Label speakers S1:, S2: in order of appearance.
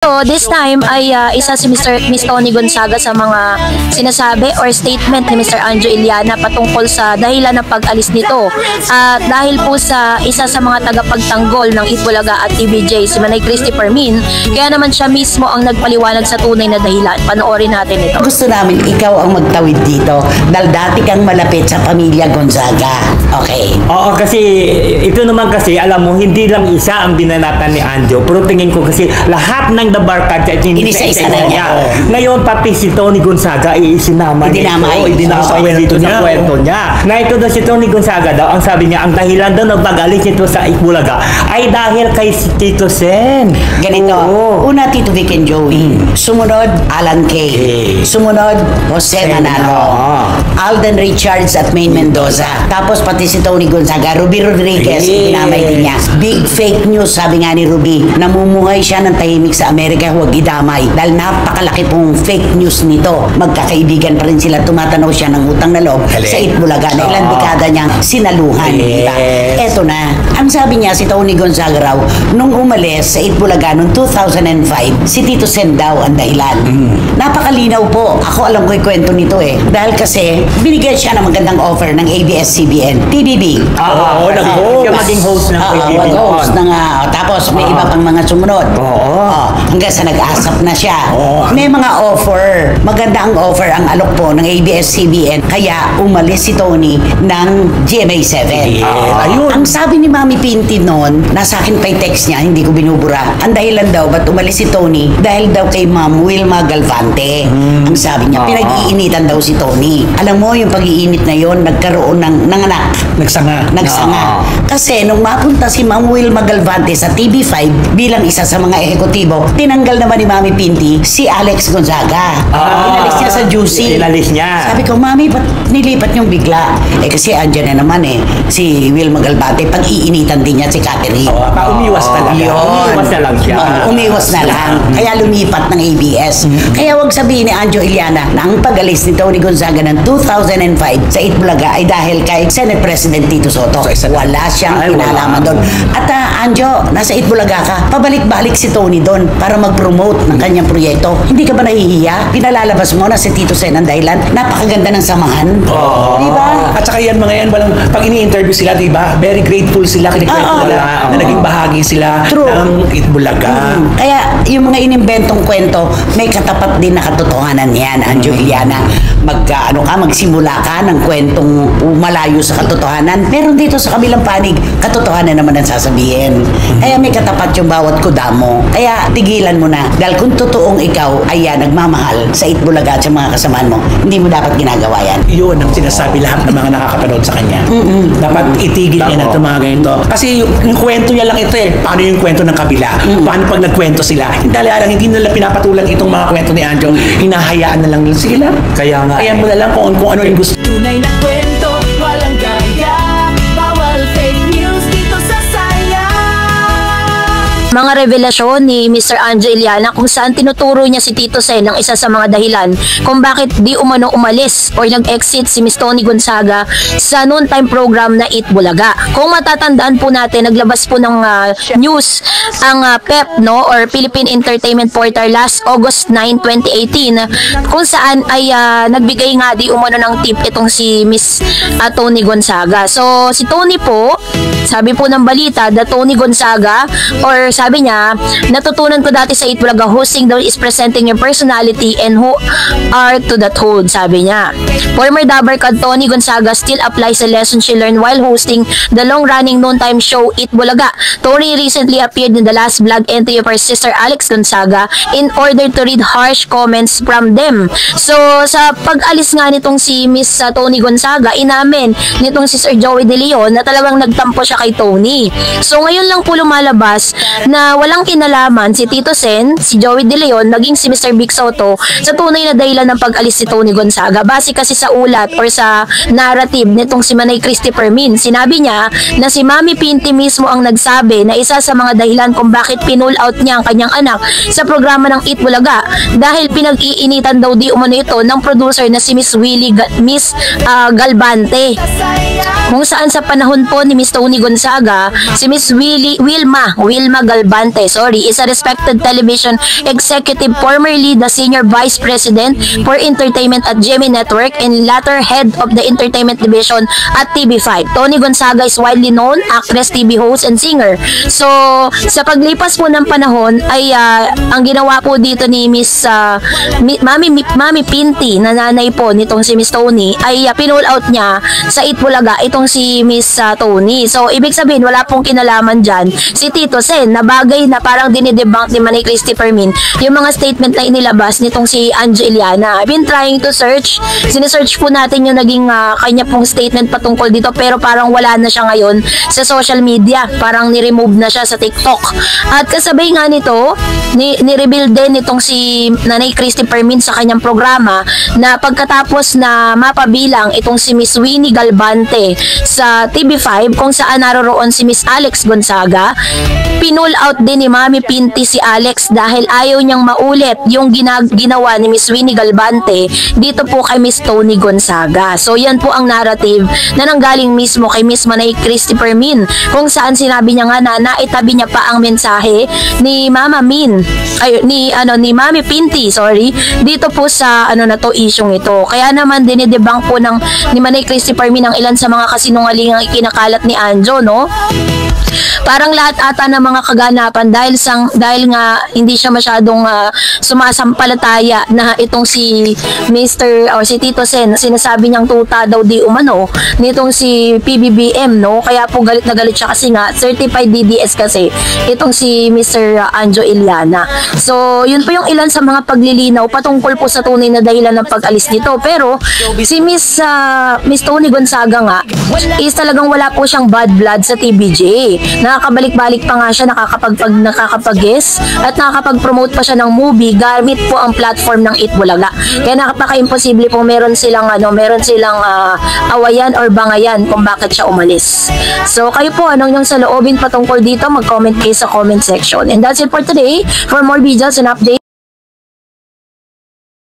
S1: So, this time ay isa si Miss Tony Gonzaga sa mga sinasabi or statement ni Mr. Anjo Iliana patungkol sa dahilan ng pag-alis nito. Dahil po sa isa sa mga tagapagtanggol ng Itbulaga at TVJ, si Manay Christy Fermin, kaya naman siya mismo ang nagpaliwanag sa tunay na dahilan. Panoorin natin ito.
S2: Gusto namin ikaw ang magtawid dito dahil dati kang malapit sa pamilya Gonzaga. Okay.
S3: Oo, kasi ito naman kasi, alam mo, hindi lang isa ang binanatan ni Anjo. Pero tingin ko kasi lahat ng dabarkad sa
S2: inisa-isa na niya.
S3: Ngayon, pati si Tony Gonzaga, isinama niya. Idinamay dito sa kwento niya. Na ito daw si Tony Gonzaga daw, ang sabi niya, ang dahilan daw ng pag-alis nito sa Itbulaga ay dahil kay Tito Sen.
S2: Ganito. Una, Tito Vic and Joey. Sumunod, Alan Kay. Sumunod, Jose Manalo. Alden Richards at Maine Mendoza. Tapos pati si Tony Gonzaga, Ruby Rodriguez, dinamay din niya. Big fake news, sabi nga ni Ruby. Namumuhay siya ng tahimik sa Amerika, huwag idamay. Dahil napakalaki pong fake news nito. Magkakaibigan pa rin sila, tumatanaw siya ng utang na loob sa Itbulaga na ilang dekada niyang sinaluhan. Diba? Eto na, ang sabi niya si Tony Gonzaga raw, nung umalis sa Itbulaga noong 2005, si Tito Sen daw ang dahilan. Napakalinaw po. Ako alam ko yung kwento nito eh. Dahil kasi, binigyan siya ng magandang offer ng ABS-CBN, TVB.
S3: Siya maging host ng TVB.
S2: Host na nga. Tapos may iba pang mga sumunod. Hanggang sa nag-asap na siya. May mga offer. Maganda ang offer, ang alok po ng ABS-CBN. Kaya umalis si Tony ng GMA7. Ayun. Ang sabi ni Mami Pinti noon, nasa akin pa yung text niya, hindi ko binubura. Ang dahilan daw, ba't umalis si Tony? Dahil daw kay Ma'am Wilma Galvante. Ang sabi niya, pinag-iinitan daw si Tony. Alam mo, yung pag-iinit na yon nagkaroon ng anak. Nagsanga. Kasi nung mapunta si Ma'am Wilma Galvante sa TV5 bilang isa sa mga ehekutibo, tinanggal naman ni Mami Pinti si Alex Gonzaga. Inalis niya sa Juicy. Sabi ko, Mami, ba't nilipat niyong bigla? Kasi andyan na naman si Wilma Galvante, pag-iinitan din niya si Catherine.
S3: Umiwas na lang. Umiwas na lang siya.
S2: Umiwas na lang. Kaya lumipat ng ABS. Kaya wag sabihin ni Anjo Iliana na ang pag-alis ni Tony Gonzaga ng 2005 sa Itbulaga ay dahil kay Senate President Tito Soto. Wala siyang kinalaman doon. At Anjo, nasa Itbulaga ka, pabalik-balik si Tony doon para mag-promote ng kanyang proyekto. Hindi ka ba nahihiya? Pinalalabas mo na si Tito Sen ang dahilan. Napakaganda ng samahan. Diba?
S4: At saka yan mga yan, pag ini-interview sila, diba? Very grateful sila, kinikwento nila na naging bahagi sila ng Itbulaga.
S2: Kaya yung mga inimbentong kwento, may katapat din na katotohanan yan, Anjo Iliana. Magsimula ka ng kwentong malayo sa katotohanan. Meron dito sa kabilang panig, katotohanan naman ang sasabihin. Kaya may katapat yung bawat kuda mo. Kaya tigilan mo na. Dahil kung totoong ikaw ay nagmamahal sa Itbulaga at sa mga kasamaan mo, hindi mo dapat ginagawa yan.
S4: Yun ang sinasabi lahat ng mga nakakapanood sa kanya. Dapat itigil niya na itong mga ganito. Kasi yung kwento niya lang ito Paano yung kwento ng kabila? Paano pag nagkwento sila? Hindi nila pinapatulan itong mga kwento ni Anjo. Hinahayaan na lang nila sila. Kaya mo na lang kung ano yung gusto.
S5: Tunay na kwento, walang gaya. Bawal fake news dito sa Sayang.
S1: Mga revelasyon ni Mr. Anjo Iliana kung saan tinuturo niya si Tito Sen ang isa sa mga dahilan kung bakit di umano umalis or nag-exit si Miss Tony Gonzaga sa noontime program na Itbulaga. Kung matatandaan po natin, naglabas po ng news ang PEP or Philippine Entertainment Portal last August 9, 2018 kung saan ay nagbigay nga di umano ng tip itong si Miss Tony Gonzaga. So si Tony po, sabi po ng balita, the Tony Gonzaga or sabi niya, natutunan ko dati sa Itbulaga, hosting daw is presenting your personality and who are to that hold, sabi niya. Former Dabarkad Tony Gonzaga still applies the lesson she learned while hosting the long-running noontime show Itbulaga. Tony recently appeared in the last vlog entry of her sister Alex Gonzaga in order to read harsh comments from them. So, sa pag-alis nga nitong si Miss Tony Gonzaga, inamin nitong si Sir Joey De Leon na talagang nagtampo siya kay Tony. So, ngayon lang po lumalabas na walang kinalaman si Tito Sen, si Joey De Leon, naging si Mr. Vic Soto sa tunay na dahilan ng pag-alis si Tony Gonzaga. Base kasi sa ulat or sa narrative nitong si Manay Christy Fermin, sinabi niya na si Mami Pinti mismo ang nagsabi na isa sa mga dahilan kung bakit pinull out niya ang kanyang anak sa programa ng Itbulaga dahil pinag-iinitan daw di umano ito ng producer na si Miss Galvante. Kung saan sa panahon po ni Miss Tony Gonzaga, si Miss Wilma Galvante Galbante, is a respected television executive, formerly the Senior Vice President for Entertainment at GMA Network and latter head of the Entertainment Division at TV5. Tony Gonzaga is widely known actress, TV host, and singer. So, sa paglipas po ng panahon ay ang ginawa po dito ni Miss Mami Pinti, na nanay po nitong si Miss Tony, ay pinull out niya sa Itbulaga itong si Miss Tony. So, ibig sabihin, wala pong kinalaman dyan si Tito Sen, na bagay na parang dinidebunk ni Manny Christopher Min yung mga statement na inilabas nitong si Anjo Iliana. I've been trying to search, sinesearch po natin yung naging kanya pong statement patungkol dito, pero parang wala na siya ngayon sa social media, parang ni-remove na siya sa TikTok. At kasabay nga nito, ni-reveal din itong si Nanay Christopher Min sa kanyang programa na pagkatapos na mapabilang itong si Miss Winnie Galbante sa TV5 kung saan naroroon si Miss Alex Gonzaga, pinull out din ni Mami Pinti si Alex dahil ayaw niyang maulit yung ginawa ni Miss Winnie Galbante dito po kay Miss Tony Gonzaga. So yan po ang narrative na nanggaling mismo kay Miss Manay Christopher Min, kung saan sinabi niya nga na naitabi niya pa ang mensahe ni Mama Min, ni Mami Pinti, dito po sa isyung ito. Kaya naman dinidebunk po ni Manay Christopher Min ang ilan sa mga kasinungalingang ikinakalat ni Anjo, no? Parang lahat ata ng mga kaganapan dahil nga hindi siya masyadong sumasampalataya na itong si Mr. or si Tito Sen, sinasabi niyang tuta daw di umano nitong si PBBM, no? Kaya po galit na galit siya kasi nga certified DDS kasi itong si Mr. Anjo Iliana. So yun po yung ilan sa mga paglilinaw patungkol po sa tunay na dahilan ng pag-alis nito. Pero si Miss Tony Gonzaga nga is talagang wala po siyang bad blood sa TVJ. Nakakabalik-balik pa nga siya, nakakapag-guest at nakakapag-promote pa siya ng movie gamit po ang platform ng Itbulaga. Kaya nakapaka-imposible po meron silang awayan or bangayan kung bakit siya umalis. So kayo po, anong yung sa loobin patungkol dito, mag-comment kayo sa comment section. And that's it for today. For more videos and updates,